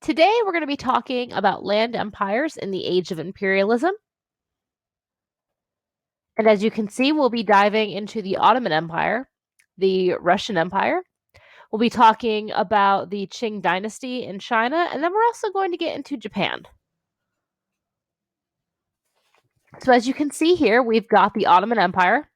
Today, we're going to be talking about land empires in the age of imperialism. And as you can see, we'll be diving into the Ottoman Empire, the Russian Empire. We'll be talking about the Qing dynasty in China, and then we're also going to get into Japan. So as you can see here, we've got the Ottoman Empire.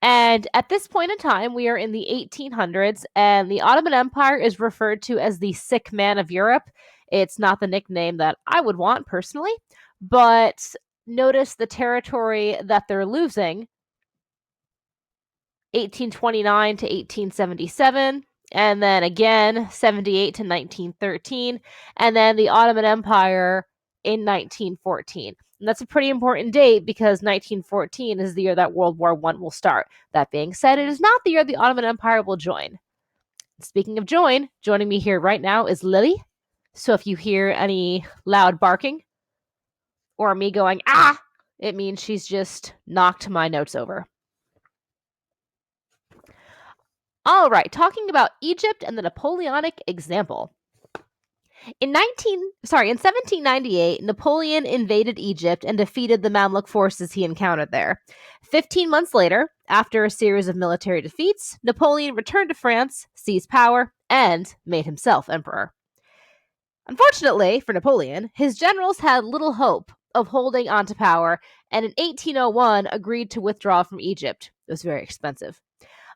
And at this point in time, we are in the 1800s, and the Ottoman Empire is referred to as the sick man of Europe. It's not the nickname that I would want personally, but notice the territory that they're losing: 1829 to 1877, and then again 78 to 1913, and then the Ottoman Empire in 1914. And that's a pretty important date because 1914 is the year that World War I will start. That being said, it is not the year the Ottoman Empire will join. Speaking of joining me here right now is Lily. So if you hear any loud barking or me going, ah, it means she's just knocked my notes over. All right, talking about Egypt and the Napoleonic example. In 1798, Napoleon invaded Egypt and defeated the Mamluk forces he encountered there. 15 months later, after a series of military defeats, Napoleon returned to France, seized power, and made himself emperor. Unfortunately for Napoleon, his generals had little hope of holding onto power, and in 1801 agreed to withdraw from Egypt. It was very expensive.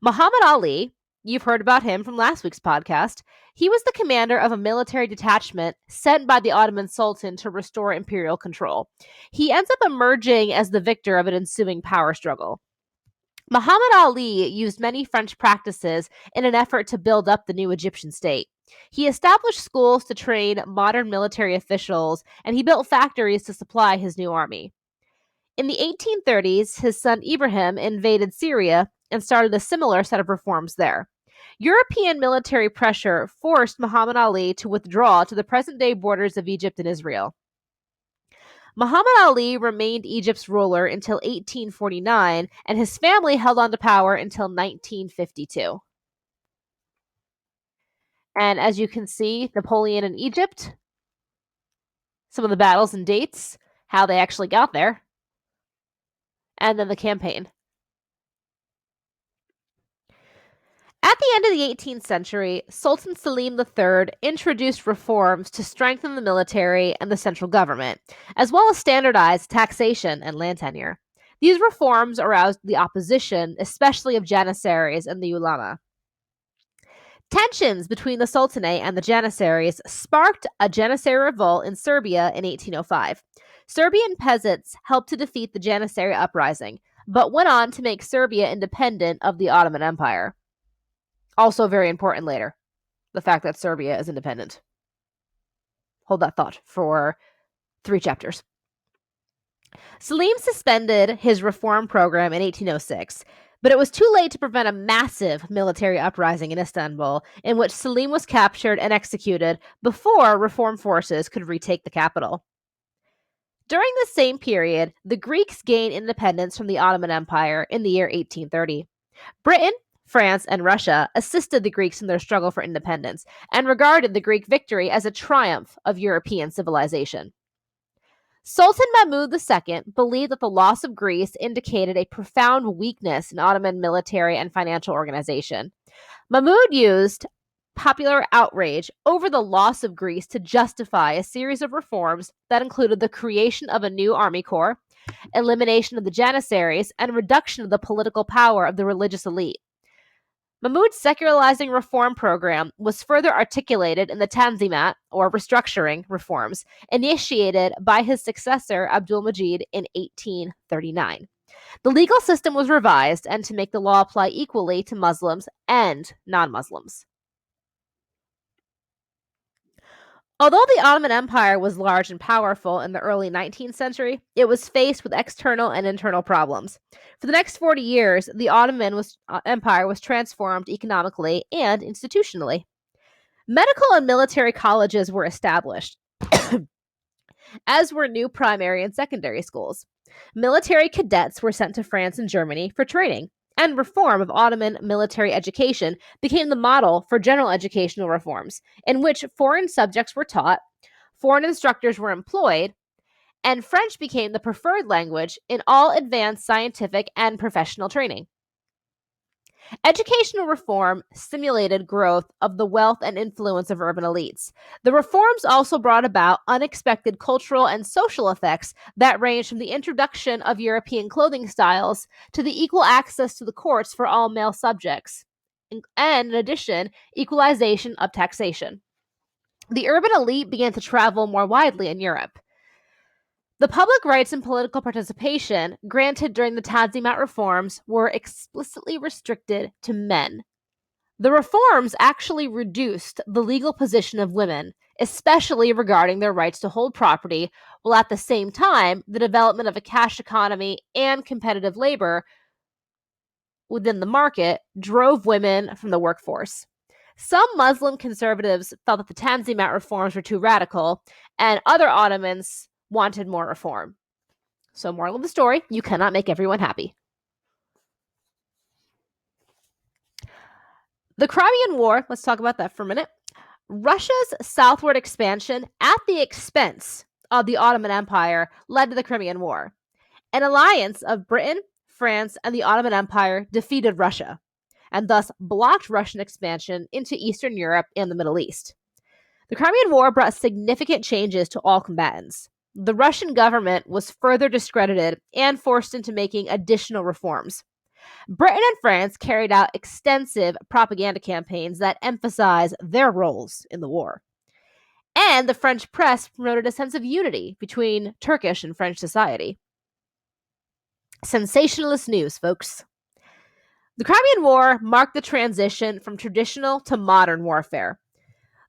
Muhammad Ali, you've heard about him from last week's podcast. He was the commander of a military detachment sent by the Ottoman Sultan to restore imperial control. He ends up emerging as the victor of an ensuing power struggle. Muhammad Ali used many French practices in an effort to build up the new Egyptian state. He established schools to train modern military officials, and he built factories to supply his new army. In the 1830s, his son Ibrahim invaded Syria and started a similar set of reforms there. European military pressure forced Muhammad Ali to withdraw to the present-day borders of Egypt and Israel. Muhammad Ali remained Egypt's ruler until 1849, and his family held on to power until 1952. And as you can see, Napoleon in Egypt, some of the battles and dates, how they actually got there, and then the campaign. At the end of the 18th century, Sultan Selim III introduced reforms to strengthen the military and the central government, as well as standardize taxation and land tenure. These reforms aroused the opposition, especially of Janissaries and the ulama. Tensions between the Sultanate and the Janissaries sparked a Janissary revolt in Serbia in 1805. Serbian peasants helped to defeat the Janissary uprising, but went on to make Serbia independent of the Ottoman Empire. Also very important later, the fact that Serbia is independent. Hold that thought for 3 chapters. Selim suspended his reform program in 1806, but it was too late to prevent a massive military uprising in Istanbul, in which Selim was captured and executed before reform forces could retake the capital. During the same period, the Greeks gained independence from the Ottoman Empire in the year 1830. Britain, France, and Russia assisted the Greeks in their struggle for independence and regarded the Greek victory as a triumph of European civilization. Sultan Mahmud II believed that the loss of Greece indicated a profound weakness in Ottoman military and financial organization. Mahmud used popular outrage over the loss of Greece to justify a series of reforms that included the creation of a new army corps, elimination of the Janissaries, and reduction of the political power of the religious elite. Mahmud's secularizing reform program was further articulated in the Tanzimat, or restructuring reforms, initiated by his successor Abdulmajid in 1839. The legal system was revised and to make the law apply equally to Muslims and non-Muslims. Although the Ottoman Empire was large and powerful in the early 19th century, it was faced with external and internal problems. For the next 40 years, the Ottoman Empire was transformed economically and institutionally. Medical and military colleges were established, as were new primary and secondary schools. Military cadets were sent to France and Germany for training. and reform of Ottoman military education became the model for general educational reforms, in which foreign subjects were taught, foreign instructors were employed, and French became the preferred language in all advanced scientific and professional training. Educational reform stimulated growth of the wealth and influence of urban elites. The reforms also brought about unexpected cultural and social effects that ranged from the introduction of European clothing styles to the equal access to the courts for all male subjects, and in addition, equalization of taxation. The urban elite began to travel more widely in Europe. The public rights and political participation granted during the Tanzimat reforms were explicitly restricted to men. The reforms actually reduced the legal position of women, especially regarding their rights to hold property, while at the same time, the development of a cash economy and competitive labor within the market drove women from the workforce. Some Muslim conservatives felt that the Tanzimat reforms were too radical, and other Ottomans wanted more reform. So, moral of the story, you cannot make everyone happy. The Crimean War, let's talk about that for a minute. Russia's southward expansion at the expense of the Ottoman Empire led to the Crimean War. An alliance of Britain, France, and the Ottoman Empire defeated Russia, and thus blocked Russian expansion into Eastern Europe and the Middle East. The Crimean War brought significant changes to all combatants. The Russian government was further discredited and forced into making additional reforms. Britain and France carried out extensive propaganda campaigns that emphasized their roles in the war. And the French press promoted a sense of unity between Turkish and French society. Sensationalist news, folks. The Crimean War marked the transition from traditional to modern warfare.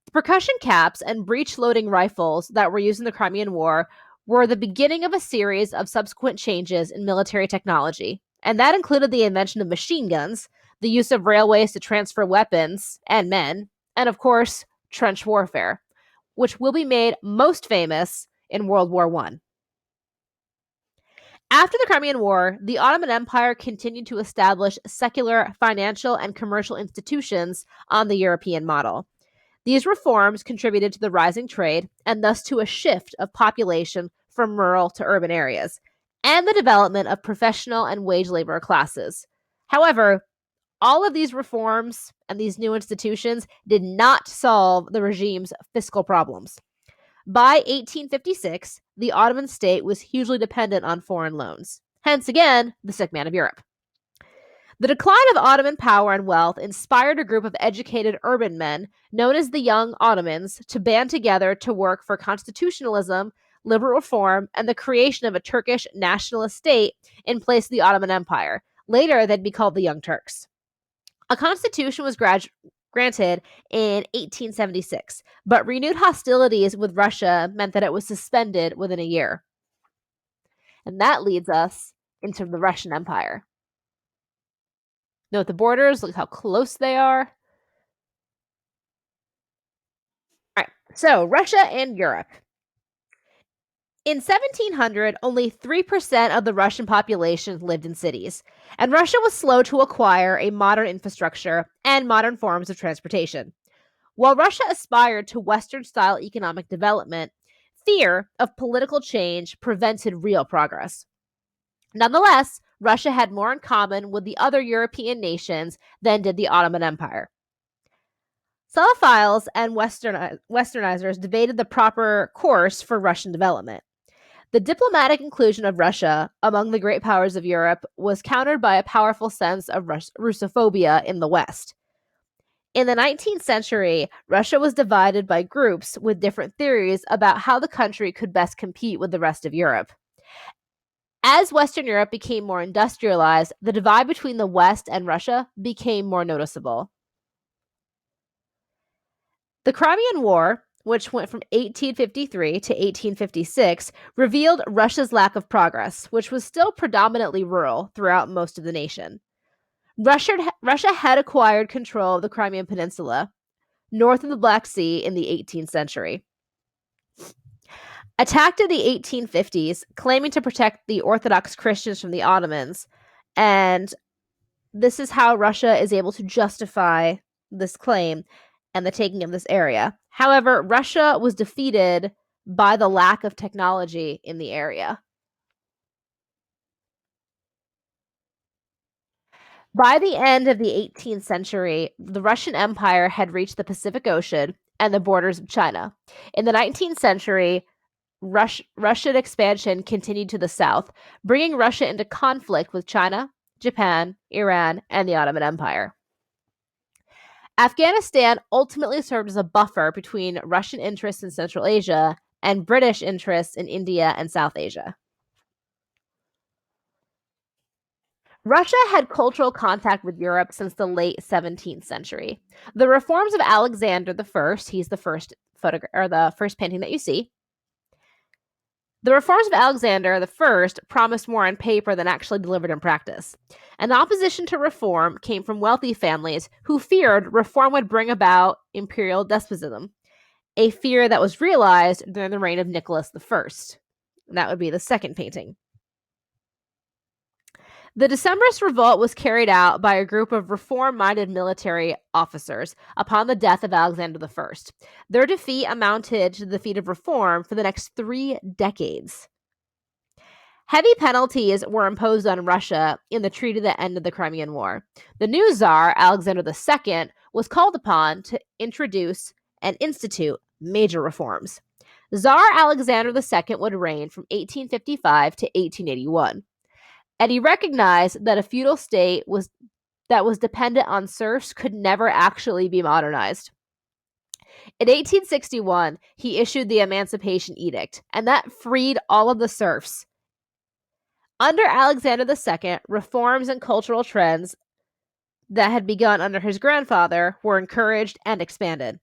The percussion caps and breech-loading rifles that were used in the Crimean War were the beginning of a series of subsequent changes in military technology, and that included the invention of machine guns, the use of railways to transfer weapons and men, and of course, trench warfare, which will be made most famous in World War I. After the Crimean War, the Ottoman Empire continued to establish secular financial and commercial institutions on the European model. These reforms contributed to the rising trade and thus to a shift of population from rural to urban areas, and the development of professional and wage labor classes. However, all of these reforms and these new institutions did not solve the regime's fiscal problems. By 1856, the Ottoman state was hugely dependent on foreign loans. Hence, again, the sick man of Europe. The decline of Ottoman power and wealth inspired a group of educated urban men, known as the Young Ottomans, to band together to work for constitutionalism, liberal reform, and the creation of a Turkish nationalist state in place of the Ottoman Empire. Later, they'd be called the Young Turks. A constitution was granted in 1876, but renewed hostilities with Russia meant that it was suspended within a year. And that leads us into the Russian Empire. Note the borders, look how close they are. All right, so Russia and Europe. In 1700, only 3% of the Russian population lived in cities, and Russia was slow to acquire a modern infrastructure and modern forms of transportation. While Russia aspired to Western-style economic development, fear of political change prevented real progress. Nonetheless, Russia had more in common with the other European nations than did the Ottoman Empire. Slavophiles and Westernizers debated the proper course for Russian development. The diplomatic inclusion of Russia among the great powers of Europe was countered by a powerful sense of Russophobia in the West. In the 19th century, Russia was divided by groups with different theories about how the country could best compete with the rest of Europe. As Western Europe became more industrialized, the divide between the West and Russia became more noticeable. The Crimean War, which went from 1853 to 1856, revealed Russia's lack of progress, which was still predominantly rural throughout most of the nation. Russia had acquired control of the Crimean Peninsula, north of the Black Sea, in the 18th century. Attacked in the 1850s, claiming to protect the Orthodox Christians from the Ottomans, and this is how Russia is able to justify this claim and the taking of this area. However, Russia was defeated by the lack of technology in the area. By the end of the 18th century, the Russian Empire had reached the Pacific Ocean and the borders of China. In the 19th century, Russian expansion continued to the south, bringing Russia into conflict with China, Japan, Iran, and the Ottoman Empire. Afghanistan ultimately served as a buffer between Russian interests in Central Asia and British interests in India and South Asia. Russia had cultural contact with Europe since the late 17th century. The reforms of Alexander I, he's the first the first painting that you see. The reforms of Alexander I promised more on paper than actually delivered in practice. An opposition to reform came from wealthy families who feared reform would bring about imperial despotism, a fear that was realized during the reign of Nicholas I. And that would be the second painting. The Decembrist revolt was carried out by a group of reform-minded military officers upon the death of Alexander I. Their defeat amounted to the defeat of reform for the next 3 decades. Heavy penalties were imposed on Russia in the treaty that ended the Crimean War. The new Tsar, Alexander II, was called upon to introduce and institute major reforms. Tsar Alexander II would reign from 1855 to 1881. And he recognized that a feudal state that was dependent on serfs could never actually be modernized. In 1861, he issued the Emancipation Edict, and that freed all of the serfs. Under Alexander II, reforms and cultural trends that had begun under his grandfather were encouraged and expanded.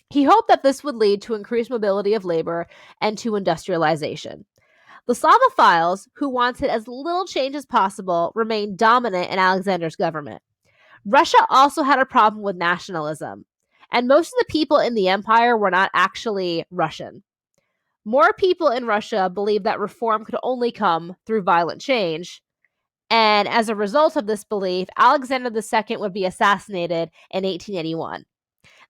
He hoped that this would lead to increased mobility of labor and to industrialization. The Slavophiles, who wanted as little change as possible, remained dominant in Alexander's government. Russia also had a problem with nationalism, and most of the people in the empire were not actually Russian. More people in Russia believed that reform could only come through violent change, and as a result of this belief, Alexander II would be assassinated in 1881.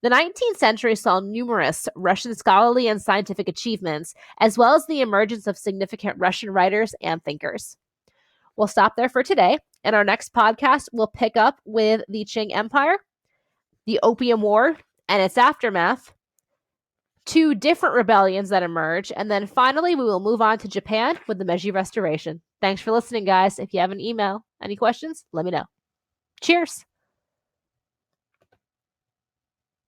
The 19th century saw numerous Russian scholarly and scientific achievements, as well as the emergence of significant Russian writers and thinkers. We'll stop there for today. In our next podcast, we'll pick up with the Qing Empire, the Opium War, and its aftermath, 2 different rebellions that emerge, and then finally we will move on to Japan with the Meiji Restoration. Thanks for listening, guys. If you have an email, any questions, let me know. Cheers!